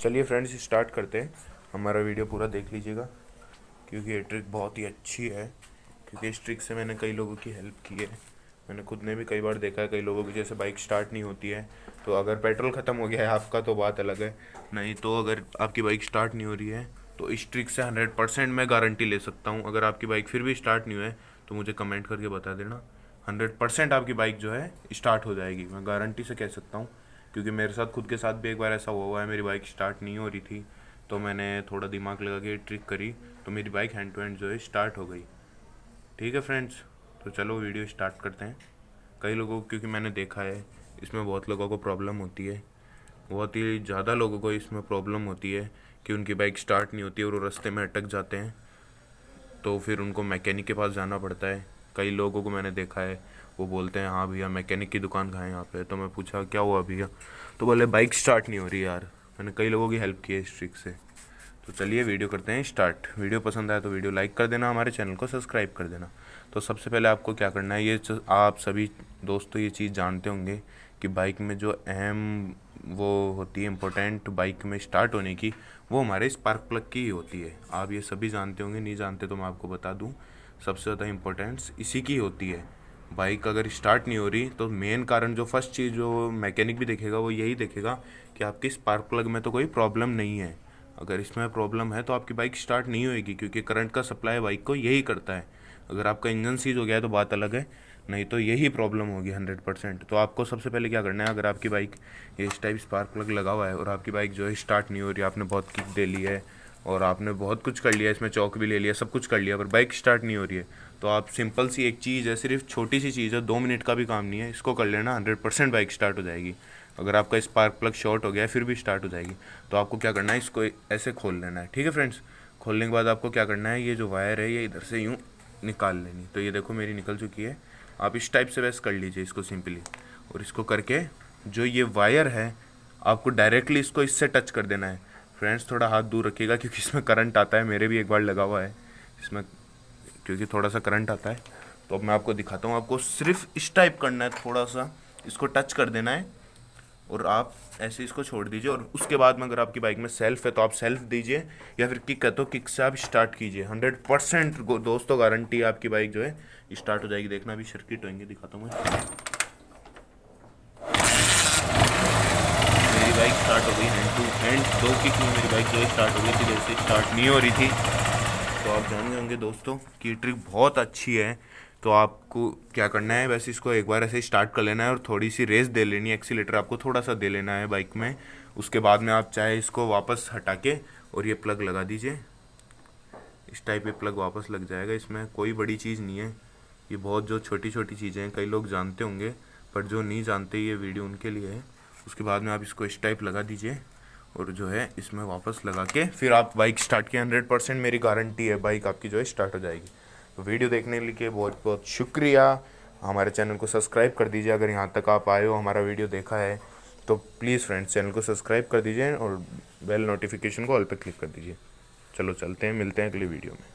चलिए friends start करते हैं। हमारा वीडियो पूरा देख लीजिएगा क्योंकि ये ट्रिक बहुत ही अच्छी है। क्योंकि इस ट्रिक से मैंने कई लोगों की हेल्प की है। मैंने खुद ने भी कई बार देखा है कई लोगों की जैसे बाइक स्टार्ट नहीं होती है। तो अगर पेट्रोल ख़त्म हो गया है आपका तो बात अलग है, नहीं तो अगर आपकी बाइक स्टार्ट नहीं हो रही है तो इस ट्रिक से 100% मैं गारंटी ले सकता हूँ। अगर आपकी बाइक फिर भी स्टार्ट नहीं हुआ है तो मुझे कमेंट करके बता देना। 100% आपकी बाइक जो है स्टार्ट हो जाएगी, मैं गारंटी से कह सकता हूँ। क्योंकि मेरे साथ खुद के साथ भी एक बार ऐसा हुआ है, मेरी बाइक स्टार्ट नहीं हो रही थी तो मैंने थोड़ा दिमाग लगा के ट्रिक करी तो मेरी बाइक हैंड टू हैंड जो है स्टार्ट हो गई। ठीक है फ्रेंड्स, तो चलो वीडियो स्टार्ट करते हैं। कई लोगों को, क्योंकि मैंने देखा है इसमें बहुत लोगों को प्रॉब्लम होती है, बहुत ही ज़्यादा लोगों को इसमें प्रॉब्लम होती है कि उनकी बाइक स्टार्ट नहीं होती है और वो रास्ते में अटक जाते हैं तो फिर उनको मैकेनिक के पास जाना पड़ता है। कई लोगों को मैंने देखा है वो बोलते हैं हाँ भैया मैकेनिक की दुकान कहाँ है यहाँ पे। तो मैं पूछा क्या हुआ भैया, तो बोले बाइक स्टार्ट नहीं हो रही यार। मैंने कई लोगों की हेल्प की है इस ट्रिक से। तो चलिए वीडियो करते हैं स्टार्ट। वीडियो पसंद आया तो वीडियो लाइक कर देना, हमारे चैनल को सब्सक्राइब कर देना। तो सबसे पहले आपको क्या करना है, ये आप सभी दोस्तों ये चीज़ जानते होंगे कि बाइक में जो अहम वो होती है इम्पोर्टेंट बाइक में स्टार्ट होने की, वो हमारे स्पार्क प्लग की ही होती है। आप ये सभी जानते होंगे, नहीं जानते तो मैं आपको बता दूं, सबसे ज़्यादा इम्पोर्टेंस इसी की होती है। बाइक अगर स्टार्ट नहीं हो रही तो मेन कारण जो फर्स्ट चीज़ जो मैकेनिक भी देखेगा वो यही देखेगा कि आपकी स्पार्क प्लग में तो कोई प्रॉब्लम नहीं है। अगर इसमें प्रॉब्लम है तो आपकी बाइक स्टार्ट नहीं होएगी, क्योंकि करंट का सप्लाई बाइक को यही करता है। अगर आपका इंजन सीज हो गया है तो बात अलग है, नहीं तो यही प्रॉब्लम होगी 100%। तो आपको सबसे पहले क्या करना है, अगर आपकी बाइक ये इस टाइप स्पार्क प्लग लगा हुआ है और आपकी बाइक जो है स्टार्ट नहीं हो रही, आपने बहुत किक दे ली है और आपने बहुत कुछ कर लिया, इसमें चौक भी ले लिया, सब कुछ कर लिया, पर बाइक स्टार्ट नहीं हो रही है, तो आप सिंपल सी एक चीज़ है, सिर्फ छोटी सी चीज़ है, 2 मिनट का भी काम नहीं है, इसको कर लेना 100% बाइक स्टार्ट हो जाएगी। अगर आपका स्पार्क प्लग शॉर्ट हो गया है फिर भी स्टार्ट हो जाएगी। तो आपको क्या करना है, इसको ऐसे खोल लेना है। ठीक है फ्रेंड्स, खोलने के बाद आपको क्या करना है, ये जो वायर है ये इधर से यूँ निकाल लेनी। तो ये देखो मेरी निकल चुकी है। आप इस टाइप से वैसे कर लीजिए इसको सिंपली, और इसको करके जो ये वायर है आपको डायरेक्टली इसको इससे टच कर देना है। फ्रेंड्स थोड़ा हाथ दूर रखिएगा क्योंकि इसमें करंट आता है, मेरे भी एक बार लगा हुआ है इसमें, क्योंकि थोड़ा सा करंट आता है। तो अब मैं आपको दिखाता हूँ, आपको सिर्फ इस टाइप करना है, थोड़ा सा इसको टच कर देना है और आप ऐसे इसको छोड़ दीजिए। और उसके बाद में अगर आपकी बाइक में सेल्फ है तो आप सेल्फ दीजिए, या फिर किक है तो किक से आप स्टार्ट कीजिए। 100% दोस्तों गारंटी है आपकी बाइक जो है स्टार्ट हो जाएगी। देखना अभी सर्किट होंगे, दिखाता हूँ मैं। मेरी बाइक स्टार्ट हो गई हैंड टू हैंड, 2 किक में मेरी बाइक जो है स्टार्ट हो गई थी, जैसे स्टार्ट नहीं हो रही थी। तो आप जान गए होंगे दोस्तों कि ये ट्रिक बहुत अच्छी है। तो आपको क्या करना है, वैसे इसको एक बार ऐसे स्टार्ट कर लेना है और थोड़ी सी रेस दे लेनी है, एक्सीलेटर आपको थोड़ा सा दे लेना है बाइक में। उसके बाद में आप चाहे इसको वापस हटा के और ये प्लग लगा दीजिए, इस टाइप ये प्लग वापस लग जाएगा। इसमें कोई बड़ी चीज़ नहीं है, ये बहुत जो छोटी छोटी चीज़ें हैं कई लोग जानते होंगे, पर जो नहीं जानते ये वीडियो उनके लिए है। उसके बाद में आप इसको इस टाइप लगा दीजिए और जो है इसमें वापस लगा के फिर आप बाइक स्टार्ट किए, 100% मेरी गारंटी है बाइक आपकी जो है स्टार्ट हो जाएगी। तो वीडियो देखने के लिए बहुत बहुत शुक्रिया। हमारे चैनल को सब्सक्राइब कर दीजिए, अगर यहाँ तक आप आए हो हमारा वीडियो देखा है तो प्लीज़ फ्रेंड्स चैनल को सब्सक्राइब कर दीजिए और बेल नोटिफिकेशन को ऑल पे क्लिक कर दीजिए। चलो चलते हैं, मिलते हैं अगली वीडियो में।